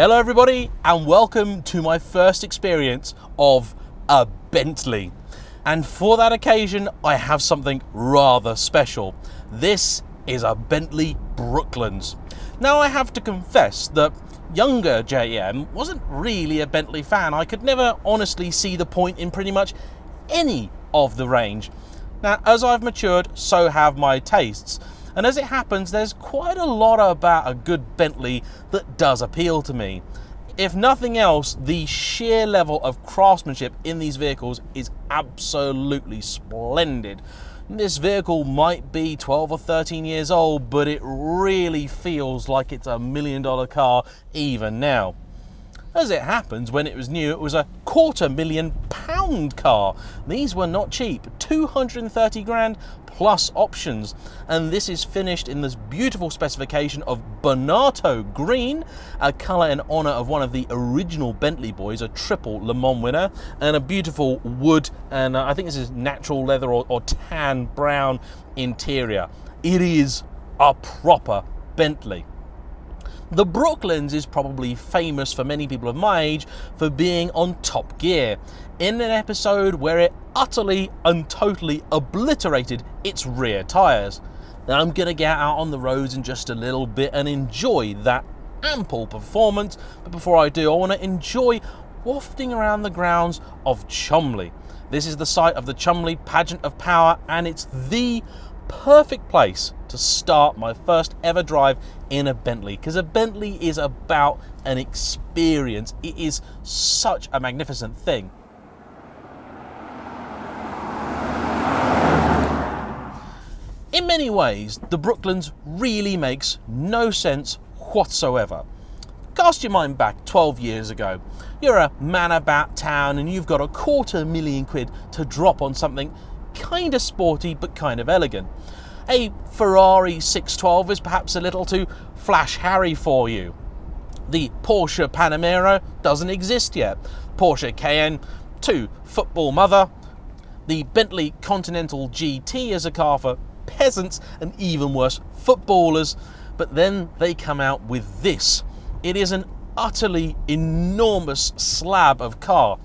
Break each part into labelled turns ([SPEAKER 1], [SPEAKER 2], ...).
[SPEAKER 1] Hello everybody and welcome to my first experience of a Bentley. And for that occasion I have something rather special. This is a Bentley Brooklands. Now I have to confess that younger JayEmm wasn't really a Bentley fan. I could never honestly see the point in pretty much any of the range. Now as I've matured, so have my tastes. And as it happens, there's quite a lot about a good Bentley that does appeal to me. If nothing else, the sheer level of craftsmanship in these vehicles is absolutely splendid. This vehicle might be 12 or 13 years old, but it really feels like it's $1 million car even now. As it happens, when it was new, it was a £250,000 car. These were not cheap, 230 grand plus options. And this is finished in this beautiful specification of Bernato green, a colour in honour of one of the original Bentley boys, a triple Le Mans winner, and a beautiful wood, and I think this is natural leather or tan brown interior. It is a proper Bentley. The Brooklands is probably famous for many people of my age for being on Top Gear, in an episode where it utterly and totally obliterated its rear tyres. Now I'm going to get out on the roads in just a little bit and enjoy that ample performance, but before I do, I want to enjoy wafting around the grounds of Cholmeley. This is the site of the Cholmeley Pageant of Power, and it's the perfect place to start my first ever drive in a Bentley, because a Bentley is about an experience. It is such a magnificent thing. In many ways, the Brooklands really makes no sense whatsoever. Cast your mind back 12 years ago. You're a man about town and you've got £250,000 to drop on something kind of sporty but kind of elegant. A Ferrari 612 is perhaps a little too flash Harry for you. The Porsche Panamera doesn't exist yet. Porsche Cayenne, too football mother. The Bentley Continental GT is a car for peasants and even worse, footballers. But then they come out with this. It is an utterly enormous slab of car.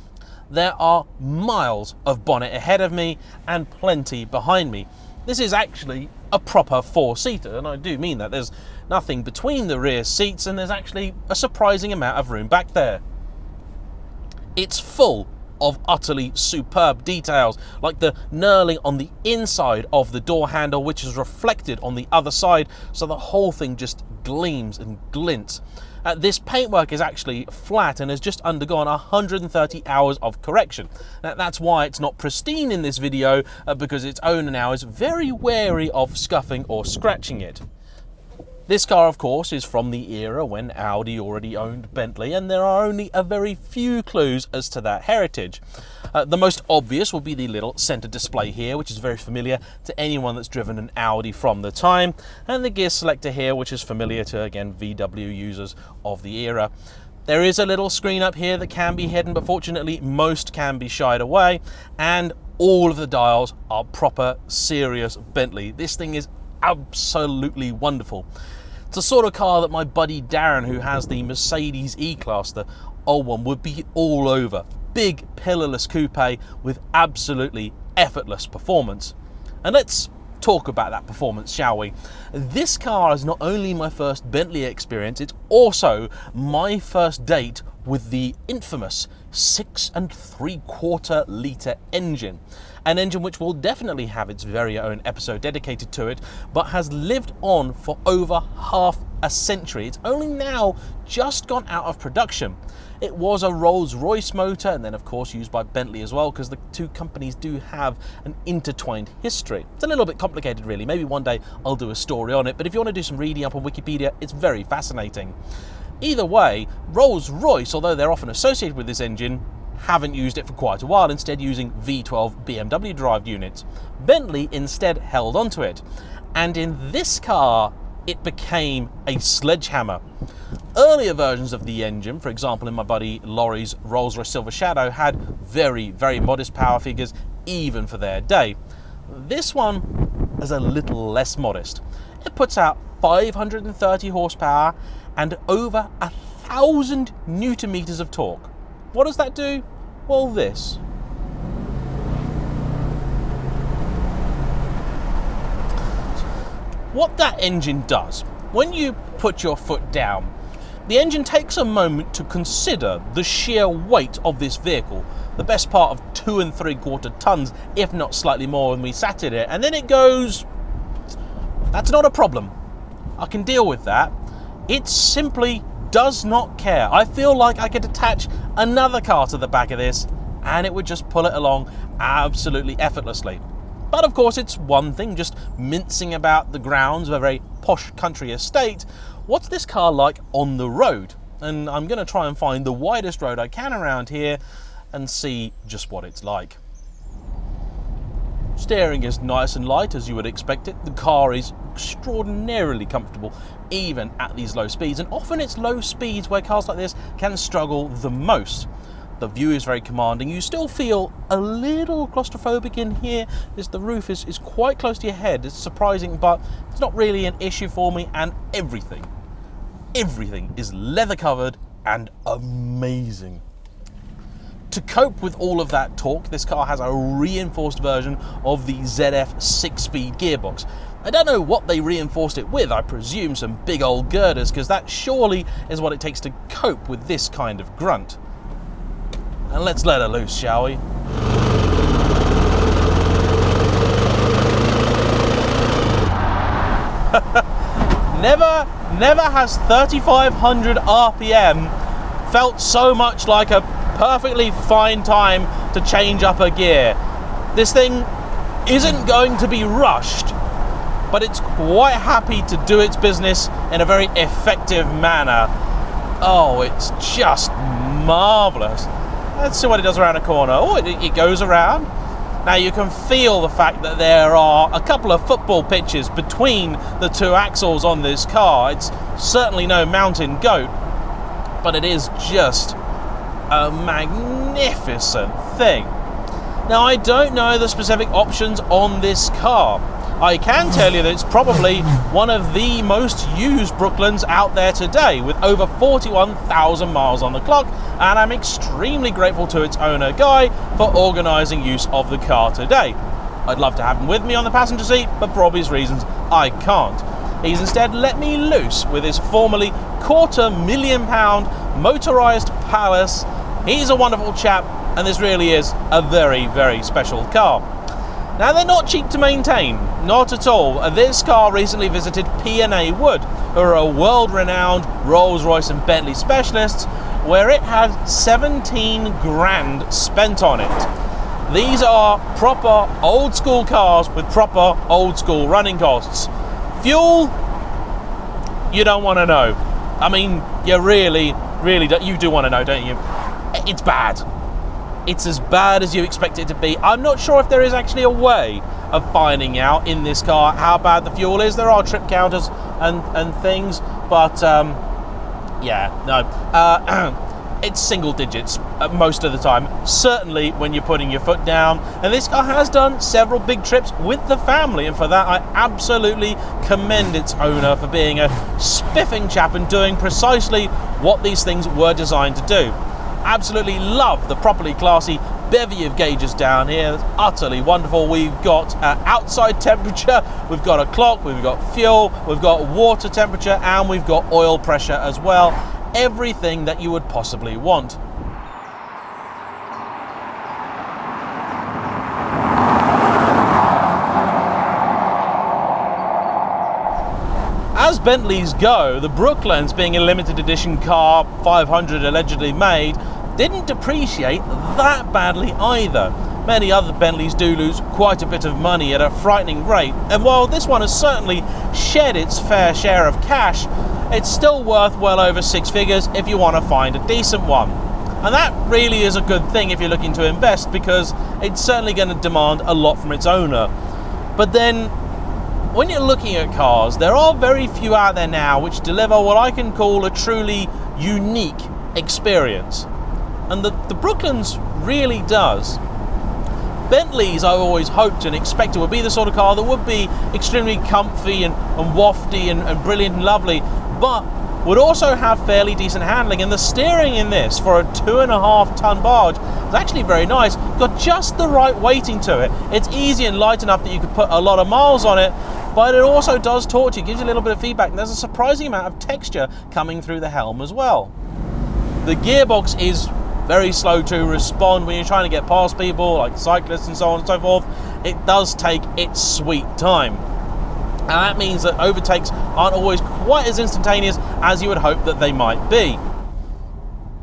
[SPEAKER 1] There are miles of bonnet ahead of me and plenty behind me. This is actually a proper four-seater, and I do mean that. There's nothing between the rear seats and there's actually a surprising amount of room back there. It's full of utterly superb details, like the knurling on the inside of the door handle, which is reflected on the other side, so the whole thing just gleams and glints. This paintwork is actually flat and has just undergone 130 hours of correction. Now, that's why it's not pristine in this video, because its owner now is very wary of scuffing or scratching it. This car, of course, is from the era when Audi already owned Bentley, and there are only a very few clues as to that heritage. The most obvious will be the little center display here, which is very familiar to anyone that's driven an Audi from the time, and the gear selector here, which is familiar to, again, VW users of the era. There is a little screen up here that can be hidden, but fortunately most can be shied away, and all of the dials are proper, serious Bentley. This thing is absolutely wonderful. It's the sort of car that my buddy Darren, who has the Mercedes E-Class, the old one, would be all over. Big pillarless coupe with absolutely effortless performance. And let's talk about that performance, shall we? This car is not only my first Bentley experience, it's also my first date with the infamous 6.75 litre engine. An engine which will definitely have its very own episode dedicated to it, but has lived on for over half a century. It's only now just gone out of production. It was a Rolls-Royce motor, and then of course used by Bentley as well, because the two companies do have an intertwined history. It's a little bit complicated really. Maybe one day I'll do a story on it, but if you want to do some reading up on Wikipedia, it's very fascinating. Either way, Rolls-Royce, although they're often associated with this engine, haven't used it for quite a while, instead using V12 BMW drive units. Bentley instead held onto it, and in this car it became a sledgehammer. Earlier versions of the engine, for example in my buddy Laurie's Rolls-Royce Silver Shadow, had very, very modest power figures even for their day. This one is a little less modest. It puts out 530 horsepower and over 1,000 1,000 Newton meters of torque. What does that do? Well, this. What that engine does, when you put your foot down, the engine takes a moment to consider the sheer weight of this vehicle, the best part of 2 3/4 tons, if not slightly more when we sat in it, and then it goes, that's not a problem. I can deal with that. It simply does not care. I feel like I could attach another car to the back of this and it would just pull it along absolutely effortlessly. But of course, it's one thing just mincing about the grounds of a very posh country estate. What's this car like on the road? And I'm going to try and find the widest road I can around here and see just what it's like. Steering is nice and light, as you would expect it. The car is extraordinarily comfortable, even at these low speeds, and often it's low speeds where cars like this can struggle the most. The view is very commanding. You still feel a little claustrophobic in here, as the roof is quite close to your head. It's surprising, but it's not really an issue for me, and everything is leather covered and amazing. To cope with all of that torque, this car has a reinforced version of the ZF 6-speed gearbox. I don't know what they reinforced it with. I presume some big old girders, because that surely is what it takes to cope with this kind of grunt. And let's let her loose, shall we? Never has 3,500 RPM felt so much like a perfectly fine time to change up a gear. This thing isn't going to be rushed, but it's quite happy to do its business in a very effective manner. Oh, it's just marvellous. Let's see what it does around a corner. Oh, it goes around. Now you can feel the fact that there are a couple of football pitches between the two axles on this car. It's certainly no mountain goat, but it is just a magnificent thing. Now, I don't know the specific options on this car. I can tell you that it's probably one of the most used Brooklands out there today, with over 41,000 miles on the clock, and I'm extremely grateful to its owner, Guy, for organising use of the car today. I'd love to have him with me on the passenger seat, but for obvious reasons, I can't. He's instead let me loose with his formerly £250,000 motorised Palace. He's a wonderful chap, and this really is a very, very special car. Now, they're not cheap to maintain, not at all. This car recently visited P&A Wood, who are a world-renowned Rolls-Royce and Bentley specialists, where it had 17 grand spent on it. These are proper old-school cars with proper old-school running costs. Fuel, you don't want to know. I mean, you really you do want to know, don't you? It's bad. It's as bad as you expect it to be. I'm not sure if there is actually a way of finding out in this car how bad the fuel is. There are trip counters and things, but it's single digits most of the time, certainly when you're putting your foot down. And this car has done several big trips with the family, and for that I absolutely commend its owner for being a spiffing chap and doing precisely what these things were designed to do. Absolutely love the properly classy bevy of gauges down here. It's utterly wonderful. We've got outside temperature, we've got a clock, we've got fuel, we've got water temperature, and we've got oil pressure as well. Everything that you would possibly want. As Bentleys go, the Brooklands, being a limited edition car, 500 allegedly made, didn't depreciate that badly either. Many other Bentleys do lose quite a bit of money at a frightening rate, and while this one has certainly shed its fair share of cash, it's still worth well over 6 figures if you want to find a decent one. And that really is a good thing if you're looking to invest, because it's certainly going to demand a lot from its owner. But then, when you're looking at cars, there are very few out there now which deliver what I can call a truly unique experience. And the Brooklands really does. Bentleys, I've always hoped and expected, would be the sort of car that would be extremely comfy and wafty and brilliant and lovely. But would also have fairly decent handling, and the steering in this for a 2.5 ton barge is actually very nice. Got just the right weighting to it. It's easy and light enough that you could put a lot of miles on it, but it also does talk to you, gives you a little bit of feedback, and there's a surprising amount of texture coming through the helm as well. The gearbox is very slow to respond when you're trying to get past people like cyclists and so on and so forth. It does take its sweet time, and that means that overtakes aren't always quite as instantaneous as you would hope that they might be.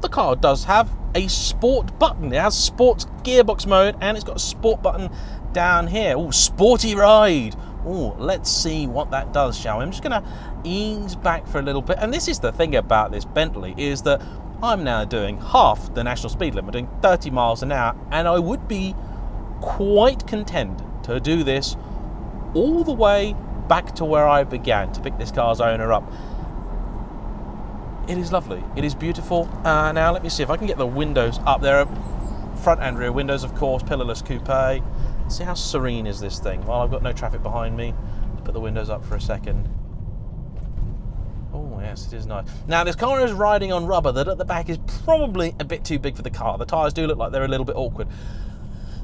[SPEAKER 1] The car does have a sport button. It has sports gearbox mode, and it's got a sport button down here. Oh, sporty ride. Oh, let's see what that does, shall we? I'm just going to ease back for a little bit, and this is the thing about this Bentley, is that I'm now doing half the national speed limit, doing 30 miles an hour, and I would be quite content to do this all the way back to where I began to pick this car's owner up. It is lovely. It is beautiful. Now let me see if I can get the windows up. There are front and rear windows, of course, pillarless coupe. See how serene is this thing? Well, I've got no traffic behind me. Let's put the windows up for a second. Oh yes, it is nice. Now this car is riding on rubber that at the back is probably a bit too big for the car. The tyres do look like they're a little bit awkward.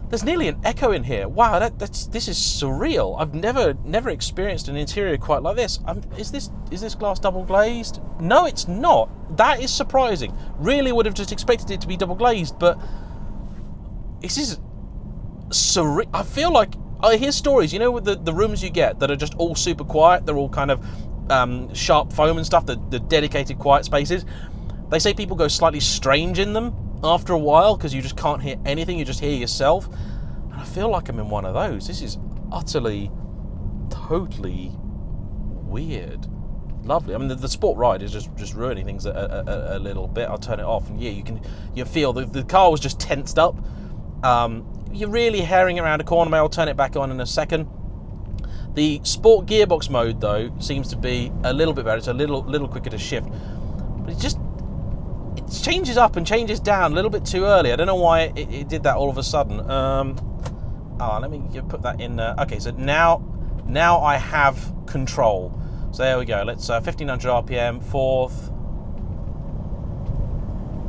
[SPEAKER 1] There's nearly an echo in here. Wow, this is surreal. I've never experienced an interior quite like this. Is this glass double glazed? No, it's not. That is surprising. Really would have just expected it to be double glazed, but this is surreal. I feel like I hear stories. You know, with the rooms you get that are just all super quiet. They're all kind of sharp foam and stuff. The dedicated quiet spaces. They say people go slightly strange in them after a while because you just can't hear anything, you just hear yourself. And I feel like I'm in one of those. This is utterly, totally weird. Lovely. I mean, the sport ride is just ruining things a little bit. I'll turn it off, and yeah, you feel the car was just tensed up. You're really herring around a corner. Maybe I'll turn it back on in a second. The sport gearbox mode though seems to be a little bit better. It's a little quicker to shift, but it changes up and changes down a little bit too early. I don't know why it did that all of a sudden. Let me put that in. Okay, so now I have control. So there we go. Let's 1500 RPM, fourth.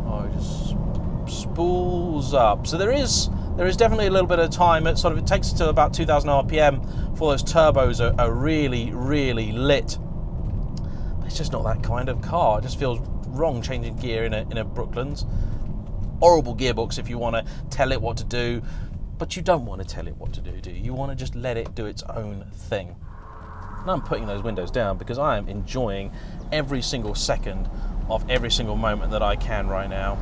[SPEAKER 1] Oh, it just spools up. So there is definitely a little bit of time. It takes it to about 2000 RPM before those turbos are really, really lit. But it's just not that kind of car. It just feels wrong changing gear in a Brooklands. Horrible gearbox if you want to tell it what to do, but you don't want to tell it what to do you? You want to just let it do its own thing. And I'm putting those windows down because I am enjoying every single second of every single moment that I can right now.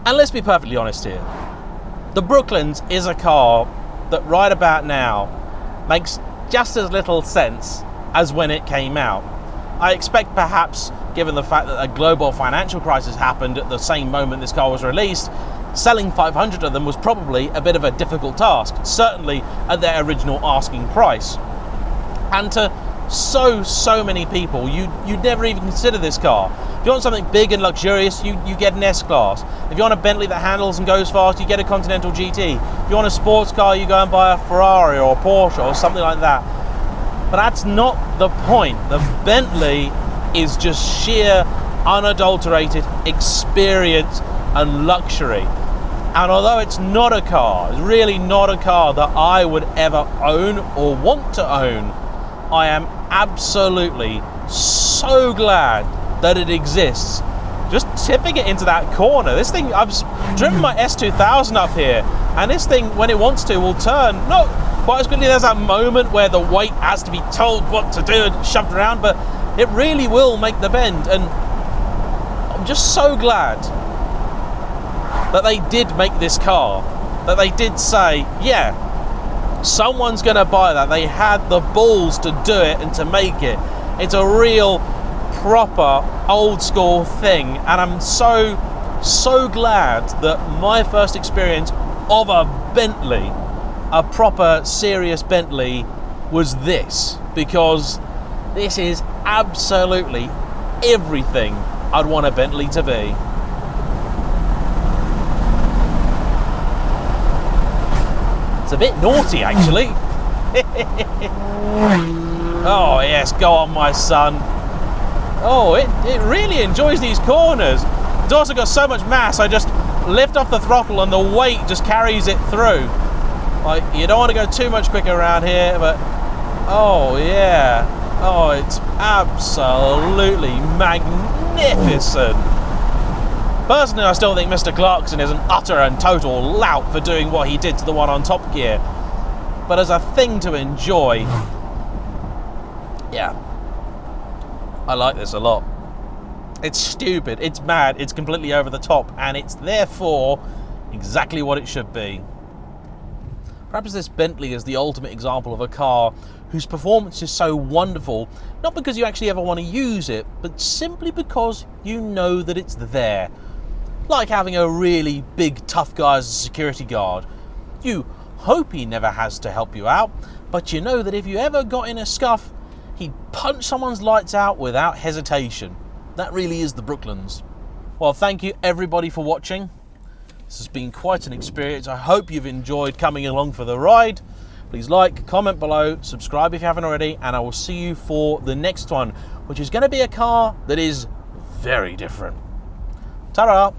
[SPEAKER 1] And let's be perfectly honest here, the Brooklands is a car that right about now makes just as little sense as when it came out. I expect perhaps, given the fact that a global financial crisis happened at the same moment this car was released, selling 500 of them was probably a bit of a difficult task, certainly at their original asking price. And to so many people, you'd never even consider this car. If you want something big and luxurious, you get an S-Class. If you want a Bentley that handles and goes fast, you get a Continental GT. If you want a sports car, you go and buy a Ferrari or a Porsche or something like that. But that's not the point. The Bentley is just sheer, unadulterated experience and luxury. And although it's not a car, it's really not a car that I would ever own or want to own, I am absolutely so glad that it exists. Just tipping it into that corner. This thing, I've driven my S2000 up here, and this thing, when it wants to, will turn. Not quite as quickly. There's that moment where the weight has to be told what to do and shoved around, but it really will make the bend. And I'm just so glad that they did make this car, that they did say, yeah, someone's gonna buy that. They had the balls to do it and to make it. It's a real proper old school thing, and I'm so glad that my first experience of a Bentley, a proper serious Bentley, was this, because this is absolutely everything I'd want a Bentley to be. It's a bit naughty, actually. Oh yes, go on, my son. Oh, it really enjoys these corners. It's also got so much mass, I just lift off the throttle and the weight just carries it through. Like, you don't want to go too much quicker around here, but oh yeah. Oh, it's absolutely magnificent. Personally, I still think Mr. Clarkson is an utter and total lout for doing what he did to the one on Top Gear. But as a thing to enjoy, yeah, I like this a lot. It's stupid, it's mad, it's completely over the top, and it's therefore exactly what it should be. Perhaps this Bentley is the ultimate example of a car whose performance is so wonderful, not because you actually ever want to use it, but simply because you know that it's there. Like having a really big tough guy as a security guard. You hope he never has to help you out, but you know that if you ever got in a scuff, he'd punch someone's lights out without hesitation. That really is the Brooklands. Well, thank you everybody for watching. This has been quite an experience. I hope you've enjoyed coming along for the ride. Please like, comment below, subscribe if you haven't already, and I will see you for the next one, which is going to be a car that is very different. Ta-ra!